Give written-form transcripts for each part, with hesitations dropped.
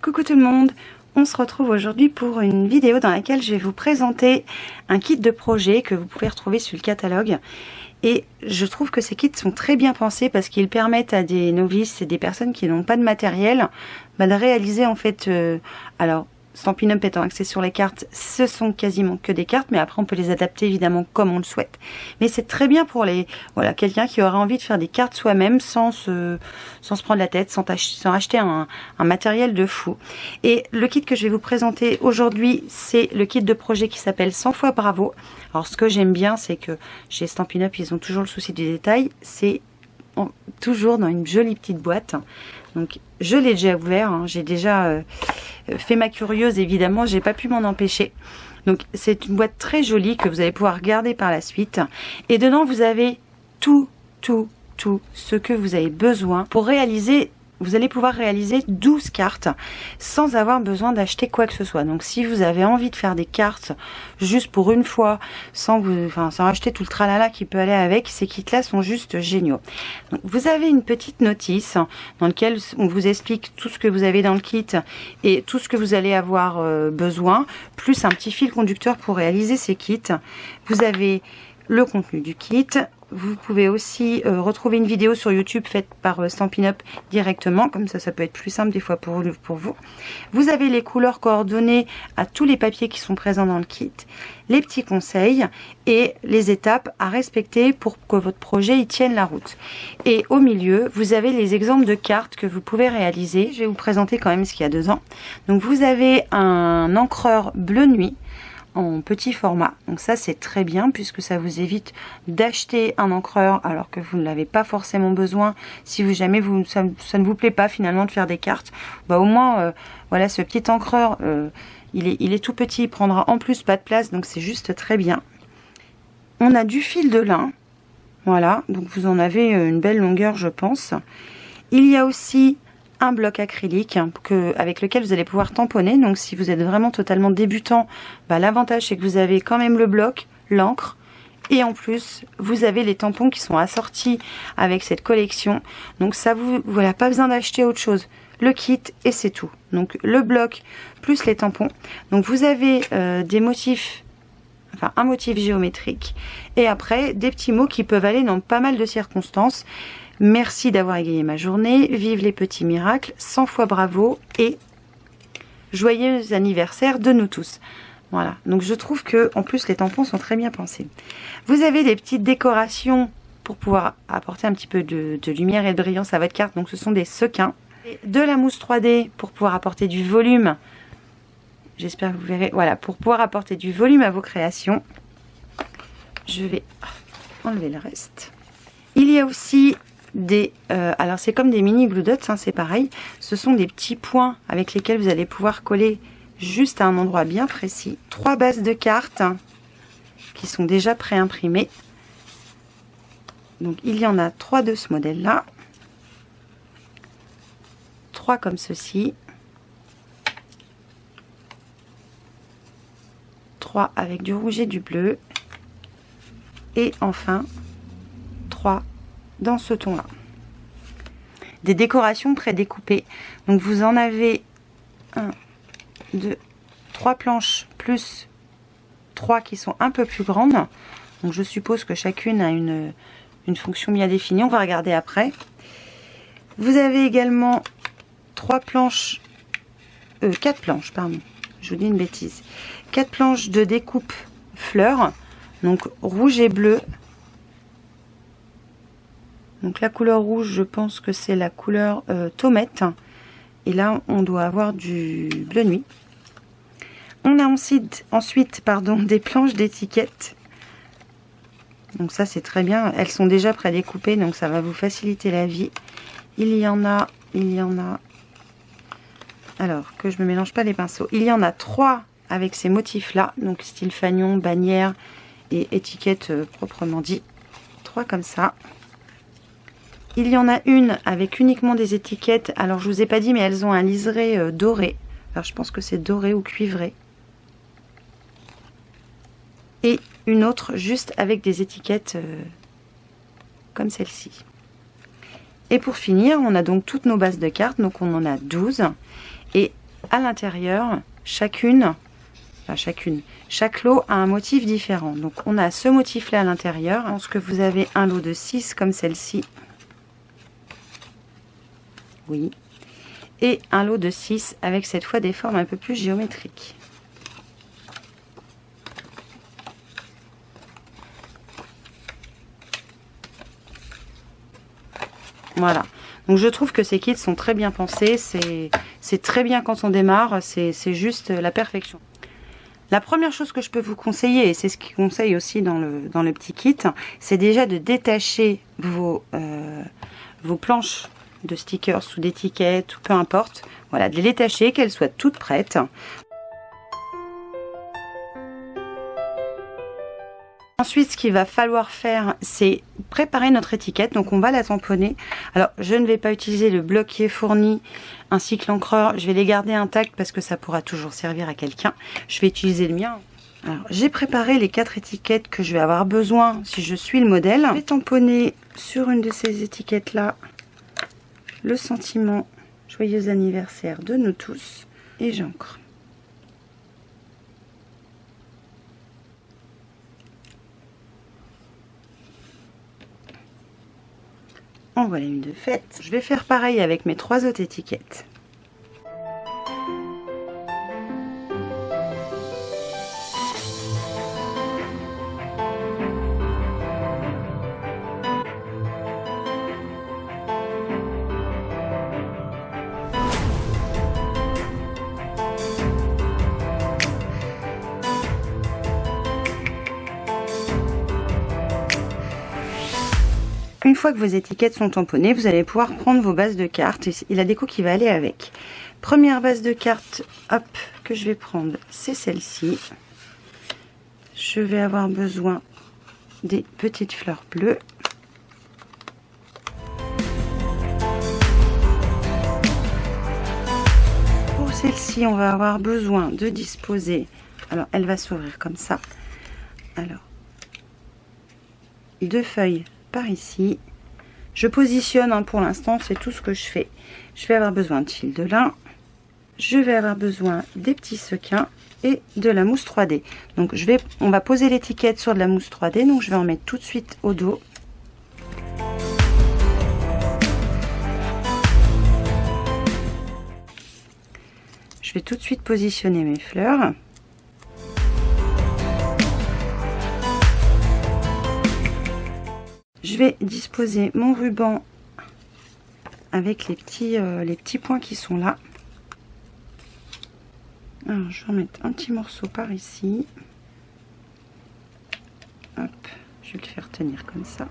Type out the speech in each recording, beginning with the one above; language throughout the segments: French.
Coucou tout le monde, on se retrouve aujourd'hui pour une vidéo dans laquelle je vais vous présenter un kit de projet que vous pouvez retrouver sur le catalogue. Et je trouve que ces kits sont très bien pensés parce qu'ils permettent à des novices et des personnes qui n'ont pas de matériel de réaliser en fait... alors, Stampin' Up étant axé sur les cartes, ce sont quasiment que des cartes, mais après on peut les adapter évidemment comme on le souhaite. Mais c'est très bien pour quelqu'un qui aura envie de faire des cartes soi-même sans se prendre la tête, sans acheter un matériel de fou. Et le kit que je vais vous présenter aujourd'hui, c'est le kit de projet qui s'appelle 100 fois Bravo. Alors ce que j'aime bien, c'est que chez Stampin' Up, ils ont toujours le souci du détail. C'est toujours dans une jolie petite boîte. Donc je l'ai déjà ouvert, hein. J'ai déjà fait ma curieuse, évidemment, j'ai pas pu m'en empêcher. Donc c'est une boîte très jolie que vous allez pouvoir regarder par la suite. Et dedans vous avez tout ce que vous avez besoin pour réaliser. Vous allez pouvoir réaliser 12 cartes sans avoir besoin d'acheter quoi que ce soit. Donc si vous avez envie de faire des cartes juste pour une fois, sans acheter tout le tralala qui peut aller avec, ces kits-là sont juste géniaux. Donc, vous avez une petite notice dans laquelle on vous explique tout ce que vous avez dans le kit et tout ce que vous allez avoir besoin, plus un petit fil conducteur pour réaliser ces kits. Vous avez le contenu du kit. Vous pouvez aussi retrouver une vidéo sur YouTube faite par Stampin' Up directement, comme ça peut être plus simple des fois pour vous. Vous avez les couleurs coordonnées à tous les papiers qui sont présents dans le kit, les petits conseils et les étapes à respecter pour que votre projet y tienne la route. Et au milieu, vous avez les exemples de cartes que vous pouvez réaliser. Je vais vous présenter quand même ce qu'il y a dedans. Donc vous avez un encreur bleu nuit en petit format, donc ça c'est très bien puisque ça vous évite d'acheter un encreur alors que vous ne l'avez pas forcément besoin. Si vous jamais ça ne vous plaît pas finalement de faire des cartes, au moins voilà, ce petit encreur il est tout petit, il prendra en plus pas de place, donc c'est juste très bien. On a du fil de lin, voilà, donc vous en avez une belle longueur je pense. Il y a aussi un bloc acrylique avec lequel vous allez pouvoir tamponner. Donc si vous êtes vraiment totalement débutant, l'avantage c'est que vous avez quand même le bloc, l'encre, et en plus vous avez les tampons qui sont assortis avec cette collection. Donc ça voilà, pas besoin d'acheter autre chose, le kit et c'est tout. Donc le bloc plus les tampons. Donc vous avez des motifs, enfin un motif géométrique, et après des petits mots qui peuvent aller dans pas mal de circonstances. Merci d'avoir égayé ma journée, vive les petits miracles, 100 fois bravo et joyeux anniversaire de nous tous. Voilà, donc je trouve que en plus les tampons sont très bien pensés. Vous avez des petites décorations pour pouvoir apporter un petit peu de lumière et de brillance à votre carte. Donc ce sont des sequins, de la mousse 3D pour pouvoir apporter du volume. J'espère que vous verrez. Voilà, pour pouvoir apporter du volume à vos créations. Je vais enlever le reste. Il y a aussi alors c'est comme des mini glue dots, hein, c'est pareil. Ce sont des petits points avec lesquels vous allez pouvoir coller juste à un endroit bien précis. 3 bases de cartes qui sont déjà pré-imprimées. Donc il y en a 3 de ce modèle là, 3 comme ceci, 3 avec du rouge et du bleu, et enfin 3 dans ce ton là. Des décorations pré-découpées. Donc vous en avez 1, 2, 3 planches plus 3 qui sont un peu plus grandes. Donc je suppose que chacune a une fonction bien définie. On va regarder après. Vous avez également 4 planches, pardon. Je vous dis une bêtise. 4 planches de découpe fleurs. Donc rouge et bleu. Donc la couleur rouge, je pense que c'est la couleur tomate. Et là, on doit avoir du bleu nuit. On a ensuite des planches d'étiquettes. Donc ça, c'est très bien. Elles sont déjà prédécoupées, donc ça va vous faciliter la vie. Il y en a. Alors, que je ne me mélange pas les pinceaux. Il y en a 3 avec ces motifs-là. Donc style fanion, bannière et étiquette proprement dit. 3 comme ça. Il y en a une avec uniquement des étiquettes. Alors je vous ai pas dit, mais elles ont un liseré doré. Alors je pense que c'est doré ou cuivré. Et une autre juste avec des étiquettes comme celle-ci. Et pour finir, on a donc toutes nos bases de cartes. Donc on en a 12. Et à l'intérieur, chaque lot a un motif différent. Donc on a ce motif là à l'intérieur. Je pense que vous avez un lot de 6 comme celle-ci. Oui. Et un lot de 6 avec cette fois des formes un peu plus géométriques. Voilà. Donc je trouve que ces kits sont très bien pensés. C'est très bien quand on démarre. C'est juste la perfection. La première chose que je peux vous conseiller, et c'est ce qu'ils conseille aussi dans le petit kit, c'est déjà de détacher vos planches de stickers ou d'étiquettes, ou peu importe. Voilà, de les détacher, qu'elles soient toutes prêtes. Ensuite, ce qu'il va falloir faire, c'est préparer notre étiquette. Donc, on va la tamponner. Alors, je ne vais pas utiliser le bloc qui est fourni ainsi que l'encreur. Je vais les garder intacts parce que ça pourra toujours servir à quelqu'un. Je vais utiliser le mien. Alors, j'ai préparé les 4 étiquettes que je vais avoir besoin si je suis le modèle. Je vais tamponner sur une de ces étiquettes-là le sentiment « Joyeux anniversaire de nous tous » et j'encre. En voilà une de faite. Je vais faire pareil avec mes 3 autres étiquettes. Une fois que vos étiquettes sont tamponnées, vous allez pouvoir prendre vos bases de cartes et la déco qui va aller avec. Première base de cartes, hop, que je vais prendre, c'est celle-ci. Je vais avoir besoin des petites fleurs bleues. Pour celle-ci, on va avoir besoin de disposer, alors elle va s'ouvrir comme ça. Alors, 2 feuilles par ici. Je positionne pour l'instant, c'est tout ce que je fais. Je vais avoir besoin de fil de lin, je vais avoir besoin des petits sequins et de la mousse 3D. Donc on va poser l'étiquette sur de la mousse 3D, donc je vais en mettre tout de suite au dos. Je vais tout de suite positionner mes fleurs. Je vais disposer mon ruban avec les petits points qui sont là. Alors, je vais en mettre un petit morceau par ici. Hop, je vais le faire tenir comme ça.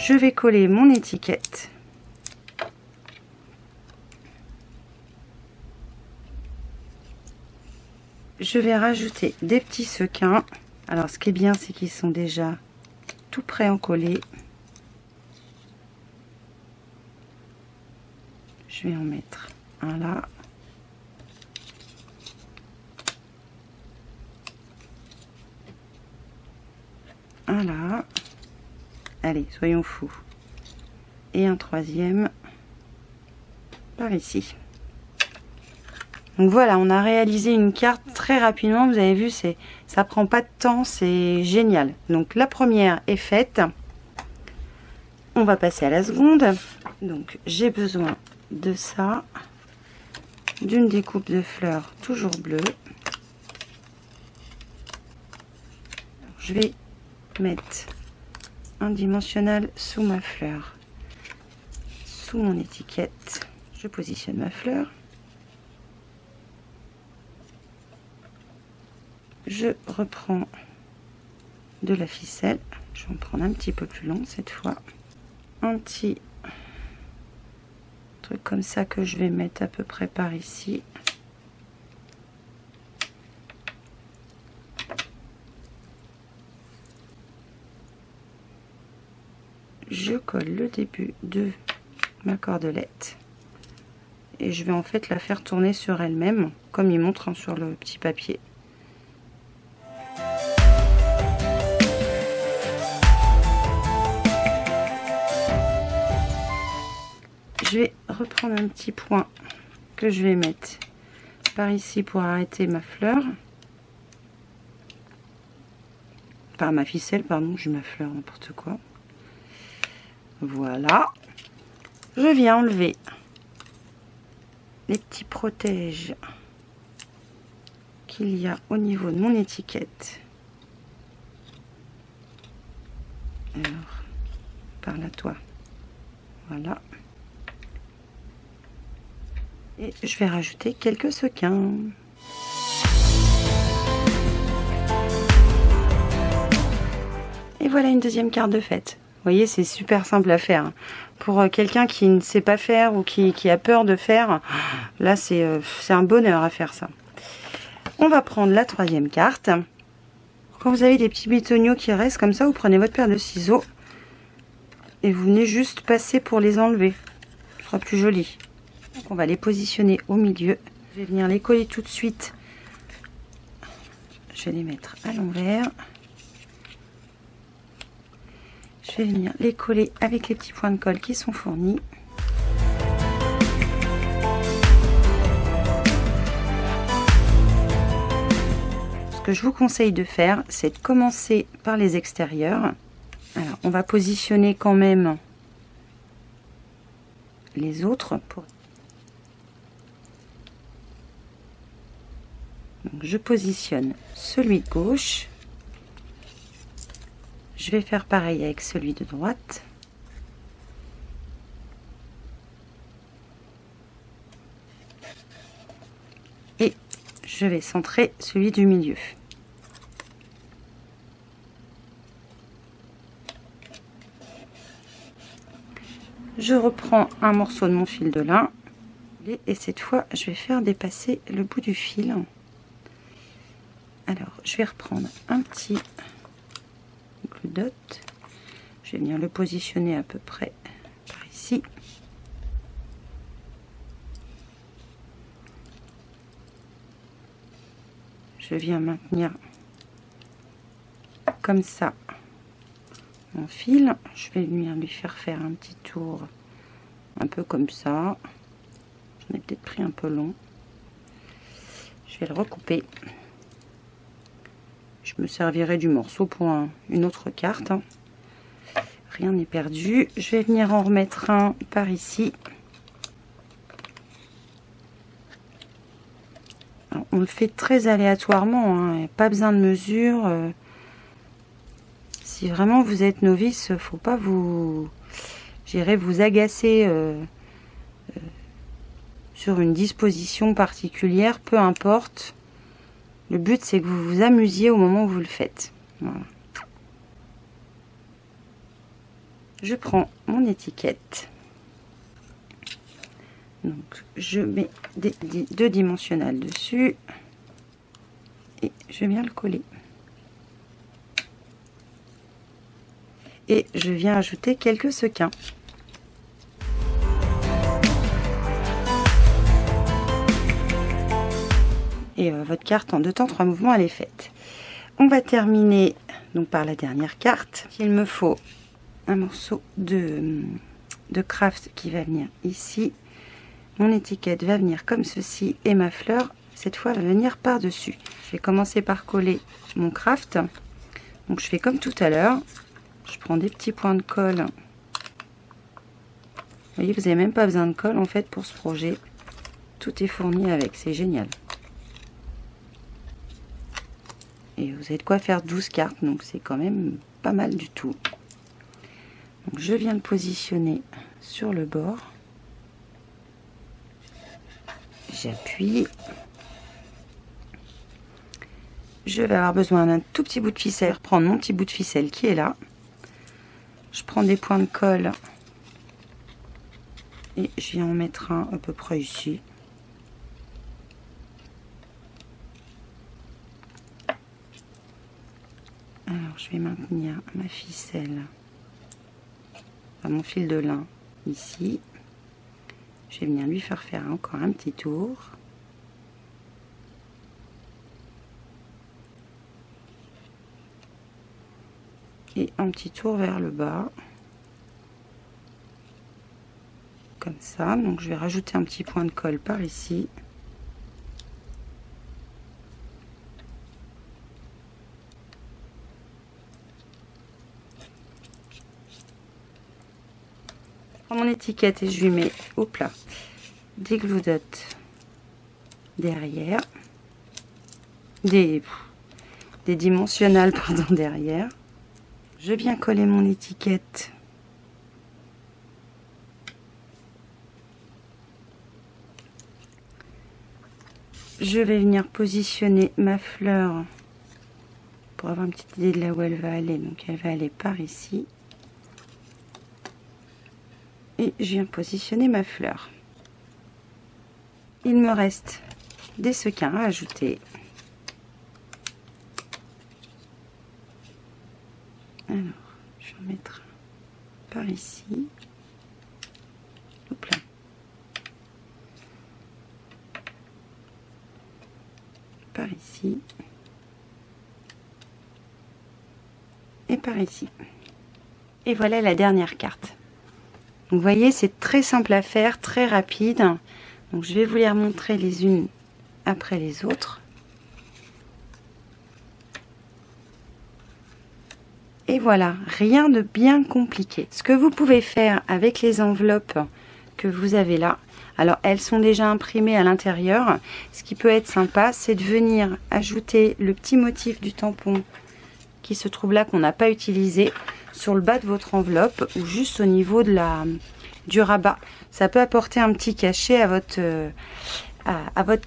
Je vais coller mon étiquette. Je vais rajouter des petits sequins. Alors ce qui est bien, c'est qu'ils sont déjà tout prêts à en coller. Je vais en mettre un là. Un là. Allez, soyons fous. Et un 3e par ici. Donc voilà, on a réalisé une carte très rapidement. Vous avez vu, ça prend pas de temps, c'est génial. Donc la première est faite. On va passer à la seconde. Donc j'ai besoin de ça, d'une découpe de fleurs toujours bleue. Je vais mettre un dimensionnel sous ma fleur, sous mon étiquette. Je positionne ma fleur. Je reprends de la ficelle. Je vais en prendre un petit peu plus long cette fois. Un petit truc comme ça que je vais mettre à peu près par ici. Je colle le début de ma cordelette Et je vais en fait la faire tourner sur elle-même, comme il montre hein, sur le petit papier. Je vais reprendre un petit point que je vais mettre par ici pour arrêter ma fleur. Par ma ficelle, pardon, j'ai ma fleur, n'importe quoi. Voilà. Je viens enlever les petits protèges qu'il y a au niveau de mon étiquette. Alors, par là, toi. Voilà. Et je vais rajouter quelques sequins. Et voilà une deuxième carte de fête. Vous voyez, c'est super simple à faire. Pour quelqu'un qui ne sait pas faire ou qui a peur de faire, là c'est un bonheur à faire ça. On va prendre la troisième carte. Quand vous avez des petits bitoniaux qui restent comme ça, vous prenez votre paire de ciseaux et vous venez juste passer pour les enlever. Ce sera plus joli. Donc on va les positionner au milieu. Je vais venir les coller tout de suite. Je vais les mettre à l'envers. Je vais venir les coller avec les petits points de colle qui sont fournis. Ce que je vous conseille de faire, c'est de commencer par les extérieurs. Alors, on va positionner quand même les autres. Donc, je positionne celui de gauche. Je vais faire pareil avec celui de droite. Et je vais centrer celui du milieu. Je reprends un morceau de mon fil de lin. Et cette fois, je vais faire dépasser le bout du fil. Alors, je vais reprendre un petit dot. Je vais venir le positionner à peu près par ici. Je viens maintenir comme ça mon fil. Je vais venir lui faire un petit tour un peu comme ça. J'en ai peut-être pris un peu long. Je vais le recouper. Je me servirai du morceau pour une autre carte. Rien n'est perdu. Je vais venir en remettre un par ici. Alors, on le fait très aléatoirement, hein. Pas besoin de mesure. Si vraiment vous êtes novice, faut pas vous agacer sur une disposition particulière, peu importe. Le but, c'est que vous vous amusiez au moment où vous le faites. Voilà. Je prends mon étiquette. Donc, je mets des deux dimensionnels dessus. Et je viens le coller. Et je viens ajouter quelques sequins. Et votre carte en 2 temps 3 mouvements, elle est faite. On va terminer donc par la dernière carte. Il me faut un morceau de craft qui va venir ici. Mon étiquette va venir comme ceci et ma fleur, cette fois, va venir par-dessus. Je vais commencer par coller mon craft. Donc je fais comme tout à l'heure. Je prends des petits points de colle. Vous voyez, vous n'avez même pas besoin de colle en fait pour ce projet. Tout est fourni avec, c'est génial. Et vous avez de quoi faire 12 cartes, donc c'est quand même pas mal du tout. Donc je viens le positionner sur le bord. J'appuie. Je vais avoir besoin d'un tout petit bout de ficelle. Prendre mon petit bout de ficelle qui est là. Je prends des points de colle. Et je viens en mettre un à peu près ici. Alors je vais maintenir ma ficelle, enfin, mon fil de lin ici. Je vais venir lui faire encore un petit tour. Et un petit tour vers le bas. Comme ça. Donc je vais rajouter un petit point de colle par ici. Je prends mon étiquette et je lui mets au plat des glue dots derrière. Des dimensionnels pardon derrière. Je viens coller mon étiquette je vais venir positionner ma fleur pour avoir une petite idée de là où elle va aller. Donc elle va aller par ici et je viens positionner ma fleur. Il me reste des sequins à ajouter. Alors, je vais en mettre par ici. Hop là. Par ici. Et par ici. Et voilà la dernière carte. Donc, vous voyez, c'est très simple à faire, très rapide. Donc, je vais vous les remontrer les unes après les autres. Et voilà, rien de bien compliqué. Ce que vous pouvez faire avec les enveloppes que vous avez là, alors elles sont déjà imprimées à l'intérieur. Ce qui peut être sympa, c'est de venir ajouter le petit motif du tampon qui se trouve là, qu'on n'a pas utilisé, sur le bas de votre enveloppe ou juste au niveau de du rabat. Ça peut apporter un petit cachet à votre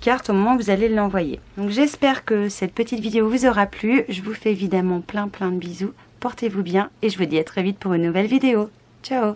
carte au moment où vous allez l'envoyer. Donc j'espère que cette petite vidéo vous aura plu. Je vous fais évidemment plein de bisous. Portez-vous bien et je vous dis à très vite pour une nouvelle vidéo. Ciao!